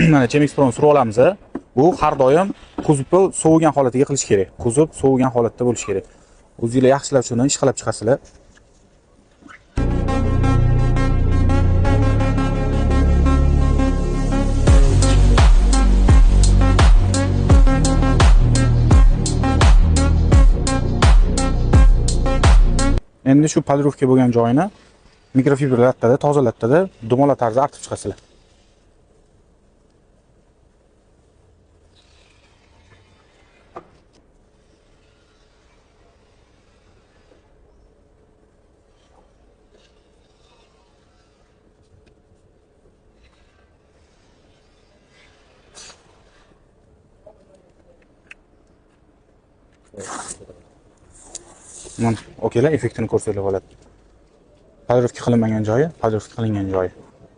mana Chemex Pro'ni surib olamiz. Bu har doim kuzovni sovigan holatiga qilish kerak. Kuzov sovigan holatda bo'lishi kerak. O'zingizlar yaxshilab shuni ishqalab chiqasizlar. Endi shu polirovka bo'lgan joyini mikrofibra lattada, toza lattada dumaloq tarzda artib chiqasizlar. Mana, okeylar, effektini ko'rsatib oladi. Polirovka qilinmagan joyi, polirovka qilingan joyi.